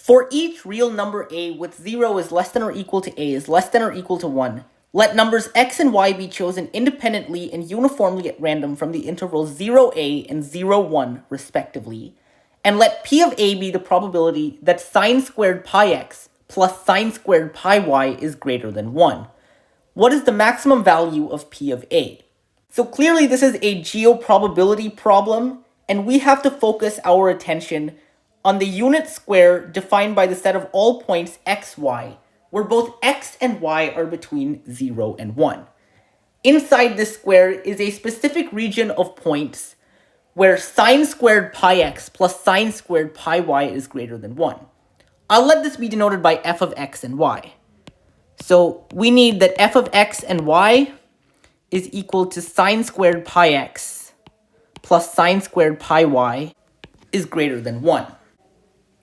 For each real number a with 0 is less than or equal to a is less than or equal to 1, let numbers x and y be chosen independently and uniformly at random from the intervals 0a and 0,1 respectively, and let p of a be the probability that sine squared pi x plus sine squared pi y is greater than 1. What is the maximum value of p of a? So clearly this is a geoprobability problem, and we have to focus our attention on the unit square defined by the set of all points x, y, where both x and y are between 0 and 1. Inside this square is a specific region of points where sine squared pi x plus sine squared pi y is greater than 1. I'll let this be denoted by f of x and y. So we need that f of x and y is equal to sine squared pi x plus sine squared pi y is greater than 1.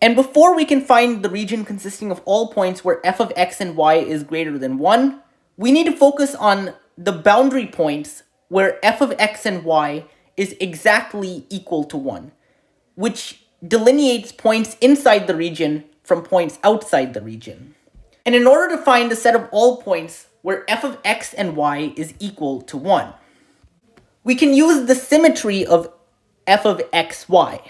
And before we can find the region consisting of all points where f of x and y is greater than 1, we need to focus on the boundary points where f of x and y is exactly equal to 1, which delineates points inside the region from points outside the region. And in order to find the set of all points where f of x and y is equal to 1, we can use the symmetry of f of xy.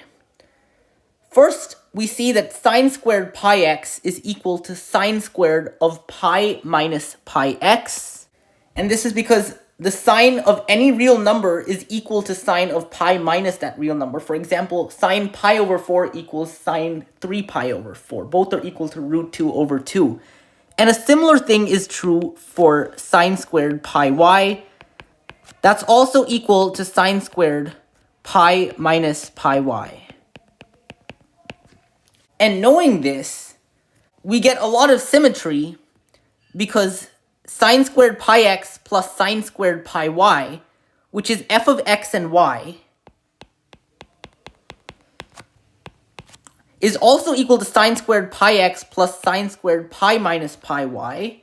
First, we see that sine squared pi x is equal to sine squared of pi minus pi x. And this is because the sine of any real number is equal to sine of pi minus that real number. For example, sine pi over 4 equals sine 3 pi over 4. Both are equal to root 2 over 2. And a similar thing is true for sine squared pi y. That's also equal to sine squared pi minus pi y. And knowing this, we get a lot of symmetry because sine squared pi x plus sine squared pi y, which is f of x and y, is also equal to sine squared pi x plus sine squared pi minus pi y,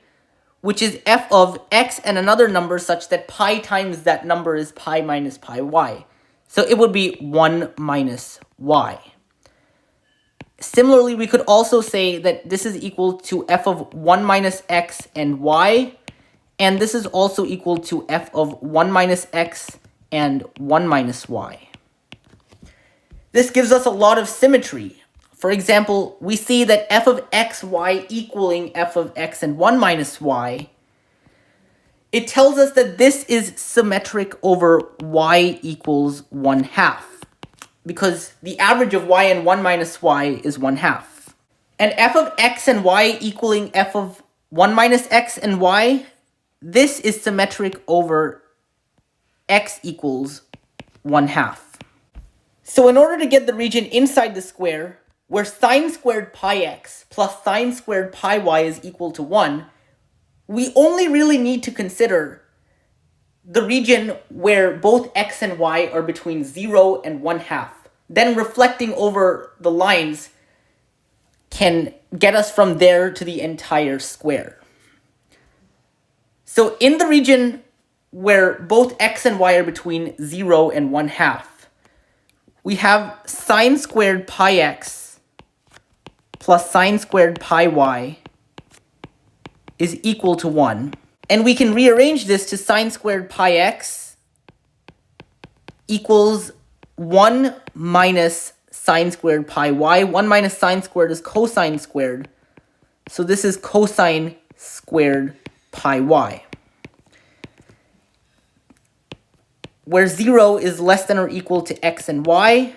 which is f of x and another number such that pi times that number is pi minus pi y. So it would be 1 minus y. Similarly, we could also say that this is equal to f of 1 minus x and y, and this is also equal to f of 1 minus x and 1 minus y. This gives us a lot of symmetry. For example, we see that f of xy equaling f of x and 1 minus y, it tells us that this is symmetric over y equals 1/2. Because the average of y and 1 minus y is 1/2. And f of x and y equaling f of 1 minus x and y, this is symmetric over x equals 1/2. So in order to get the region inside the square, where sine squared pi x plus sine squared pi y is equal to 1, we only really need to consider the region where both x and y are between 0 and 1/2. Then reflecting over the lines can get us from there to the entire square. So in the region where both x and y are between 0 and 1/2, we have sine squared pi x plus sine squared pi y is equal to 1. And we can rearrange this to sine squared pi x equals 1 minus sine squared pi y. 1 minus sine squared is cosine squared. So this is cosine squared pi y. Where 0 is less than or equal to x and y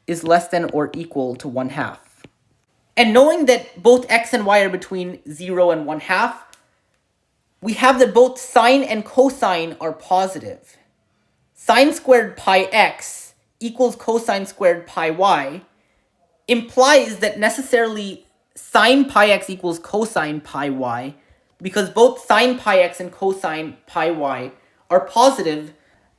is less than or equal to 1/2. And knowing that both x and y are between 0 and 1/2, we have that both sine and cosine are positive. Sine squared pi x equals cosine squared pi y implies that necessarily sine pi x equals cosine pi y, because both sine pi x and cosine pi y are positive,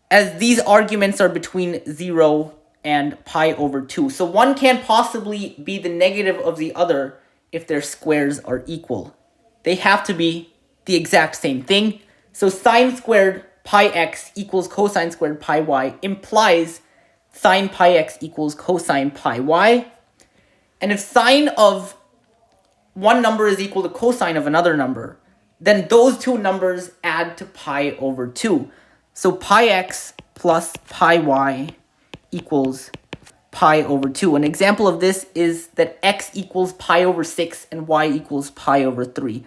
as these arguments are between 0 and pi over 2. So one can't possibly be the negative of the other if their squares are equal. They have to be the exact same thing. So sine squared pi x equals cosine squared pi y implies sine pi x equals cosine pi y. And if sine of one number is equal to cosine of another number, then those two numbers add to pi over 2. So pi x plus pi y equals pi over 2. An example of this is that x equals pi over 6 and y equals pi over 3.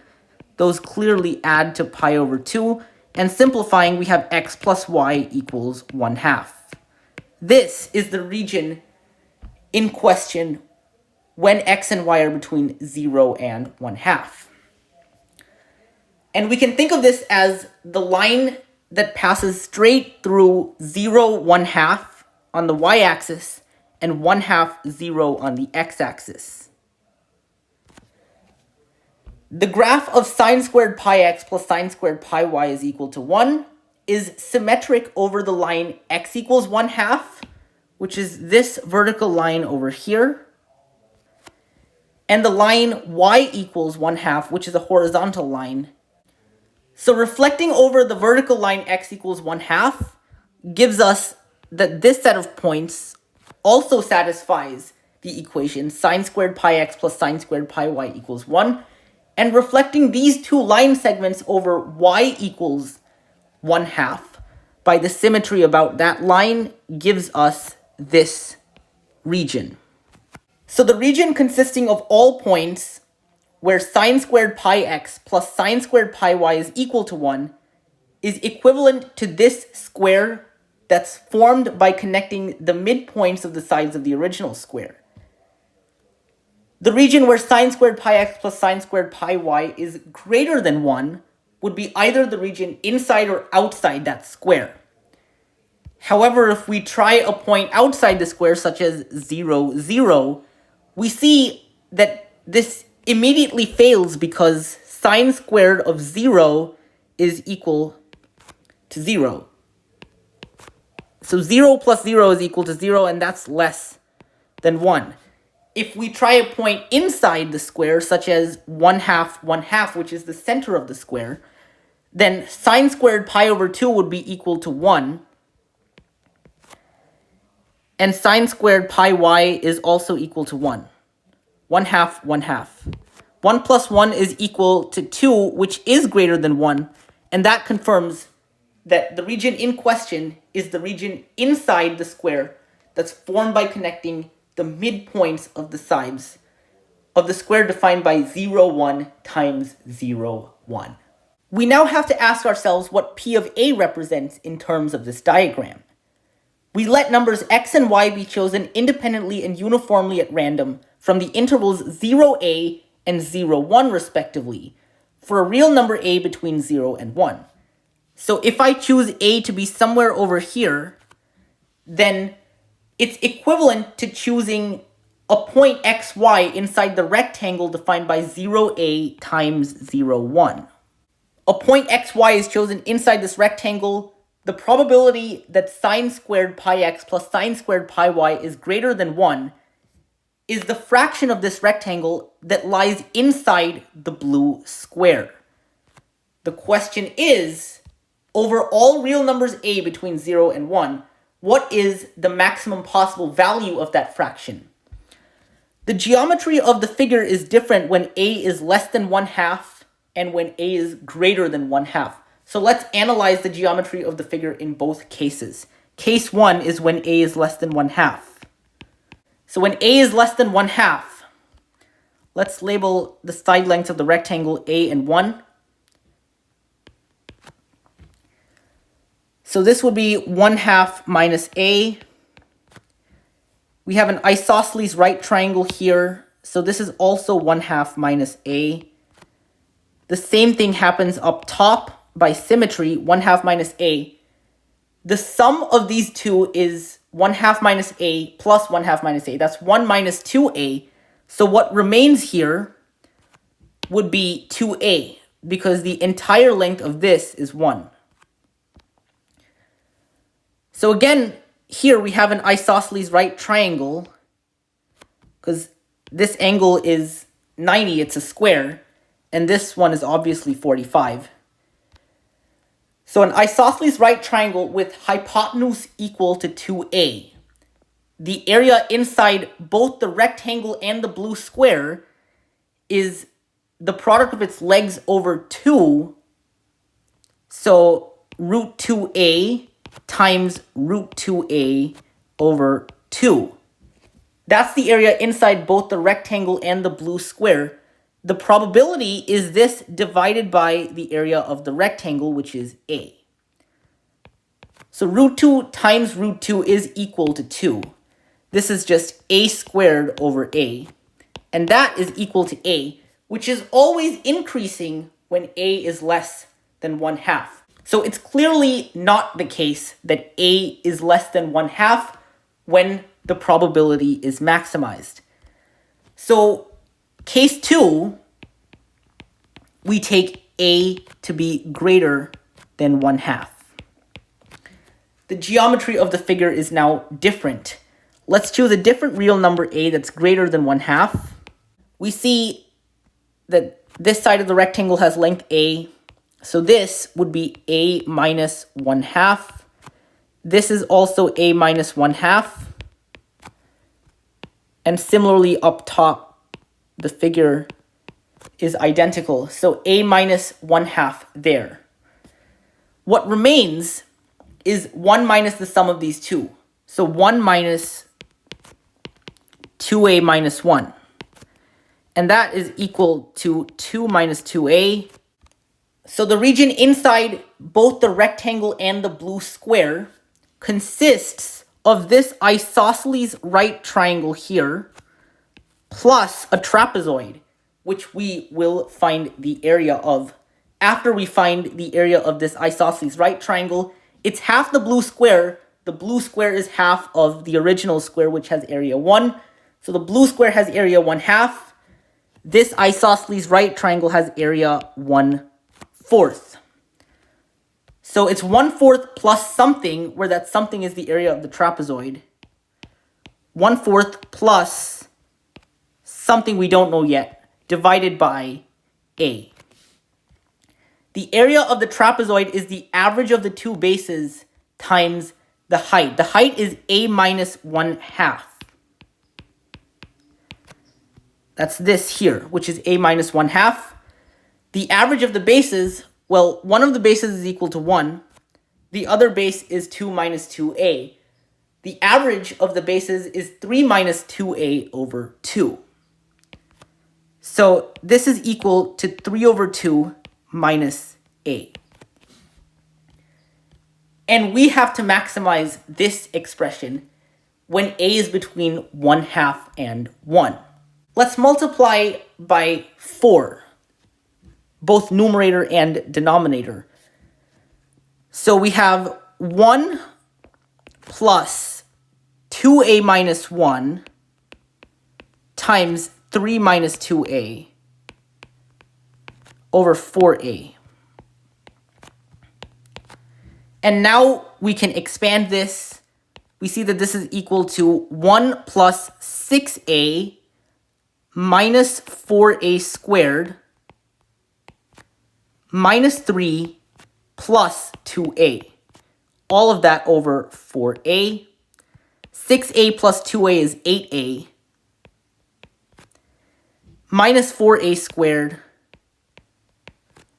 Those clearly add to pi over 2, and simplifying, we have x plus y equals 1/2. This is the region in question when x and y are between 0 and 1/2. And we can think of this as the line that passes straight through 0, 1/2 on the y-axis and 1/2, 0 on the x-axis. The graph of sine squared pi x plus sine squared pi y is equal to 1 is symmetric over the line x equals 1/2, which is this vertical line over here, and the line y equals 1/2, which is a horizontal line. So reflecting over the vertical line x equals 1/2 gives us that this set of points also satisfies the equation sine squared pi x plus sine squared pi y equals 1. And reflecting these two line segments over y equals 1/2 by the symmetry about that line gives us this region. So the region consisting of all points where sine squared pi x plus sine squared pi y is equal to 1 is equivalent to this square that's formed by connecting the midpoints of the sides of the original square. The region where sine squared pi x plus sine squared pi y is greater than 1 would be either the region inside or outside that square. However, if we try a point outside the square, such as 0, 0, we see that this immediately fails because sine squared of 0 is equal to 0. So 0 plus 0 is equal to 0, and that's less than 1. If we try a point inside the square, such as 1/2, 1/2, which is the center of the square, then sine squared pi over 2 would be equal to 1. And sine squared pi y is also equal to 1. 1/2, 1/2. 1 plus 1 is equal to 2, which is greater than 1. And that confirms that the region in question is the region inside the square that's formed by connecting the midpoints of the sides of the square defined by 0, 1 times 0, 1. We now have to ask ourselves what P of A represents in terms of this diagram. We let numbers x and y be chosen independently and uniformly at random from the intervals 0a and 0, 1 respectively, for a real number a between 0 and 1. So if I choose a to be somewhere over here, then it's equivalent to choosing a point xy inside the rectangle defined by 0a times 0, 1. A point xy is chosen inside this rectangle. The probability that sine squared pi x plus sine squared pi y is greater than 1 is the fraction of this rectangle that lies inside the blue square. The question is, over all real numbers a between 0 and 1, what is the maximum possible value of that fraction? The geometry of the figure is different when a is less than 1/2 and when a is greater than 1/2. So let's analyze the geometry of the figure in both cases. Case 1 is when a is less than 1/2. So when a is less than 1/2, let's label the side lengths of the rectangle a and 1. So this would be 1/2 minus a. We have an isosceles right triangle here, so this is also 1/2 minus a. The same thing happens up top by symmetry, 1/2 minus a. The sum of these two is 1/2 minus a plus 1/2 minus a. That's 1 minus 2a. So what remains here would be 2a, because the entire length of this is 1. So again, here we have an isosceles right triangle, because this angle is 90, it's a square, and this one is obviously 45. So an isosceles right triangle with hypotenuse equal to 2a. The area inside both the rectangle and the blue square is the product of its legs over 2, so root 2a times root 2a over 2. That's the area inside both the rectangle and the blue square. The probability is this divided by the area of the rectangle, which is a. So root 2 times root 2 is equal to 2. This is just a squared over a. And that is equal to a, which is always increasing when a is less than 1/2. So it's clearly not the case that a is less than 1/2 when the probability is maximized. So case 2, we take a to be greater than 1/2. The geometry of the figure is now different. Let's choose a different real number a that's greater than 1/2. We see that this side of the rectangle has length a, so this would be a minus 1/2. This is also a minus 1/2. And similarly up top, the figure is identical. So a minus 1/2 there. What remains is 1 minus the sum of these two. So 1 minus 2a minus 1. And that is equal to 2 minus 2a. So the region inside both the rectangle and the blue square consists of this isosceles right triangle here, plus a trapezoid, which we will find the area of. After we find the area of this isosceles right triangle, it's half the blue square. The blue square is half of the original square, which has area 1. So the blue square has area 1/2. This isosceles right triangle has area 1/4. So it's 1/4 plus something, where that something is the area of the trapezoid. 1/4 plus something we don't know yet, divided by a. The area of the trapezoid is the average of the two bases times the height. The height is a minus 1/2. That's this here, which is a minus 1/2. The average of the bases, well, one of the bases is equal to 1. The other base is 2 minus 2a. The average of the bases is 3 minus 2a over 2. So this is equal to 3 over 2 minus a. And we have to maximize this expression when a is between 1/2 and 1. Let's multiply by 4, both numerator and denominator. So we have 1 plus 2a minus 1 times 3 minus 2a over 4a. And now we can expand this. We see that this is equal to 1 plus 6a minus 4a squared minus 3 plus 2a. All of that over 4a. 6a plus 2a is 8a. Minus 4a squared.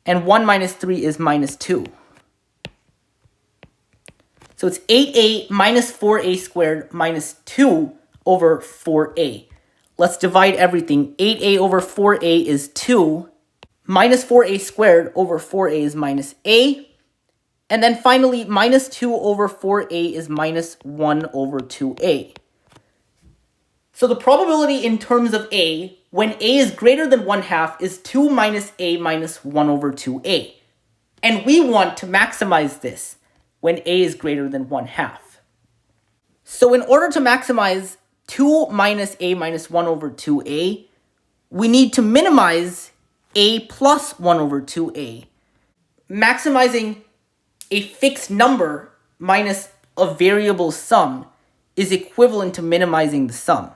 And 1 minus 3 is minus 2. So it's 8a minus 4a squared minus 2 over 4a. Let's divide everything. 8a over 4a is 2. Minus 4a squared over 4a is minus a. And then finally, minus 2 over 4a is minus 1 over 2a. So the probability in terms of a, when a is greater than 1/2, is 2 minus a minus 1 over 2a. And we want to maximize this when a is greater than 1/2. So in order to maximize 2 minus a minus 1 over 2a, we need to minimize a plus 1 over 2a. Maximizing a fixed number minus a variable sum is equivalent to minimizing the sum.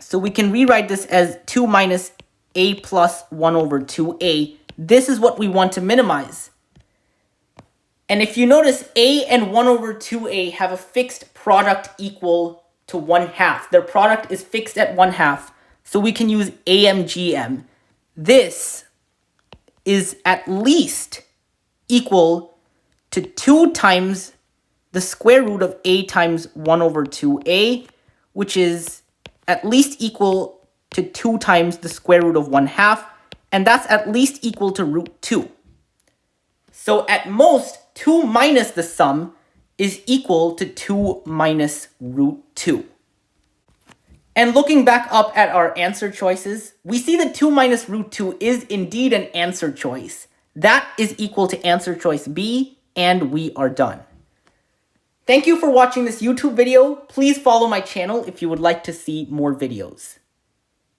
So we can rewrite this as 2 minus a plus 1 over 2a. This is what we want to minimize. And if you notice, a and 1 over 2a have a fixed product equal to 1/2. Their product is fixed at 1/2. So we can use AMGM. This is at least equal to 2 times the square root of a times 1 over 2a, which is at least equal to 2 times the square root of 1/2, and that's at least equal to root 2. So at most, 2 minus the sum is equal to 2 minus root 2. And looking back up at our answer choices, we see that 2 minus root 2 is indeed an answer choice. That is equal to answer choice B, and we are done. Thank you for watching this YouTube video. Please follow my channel if you would like to see more videos.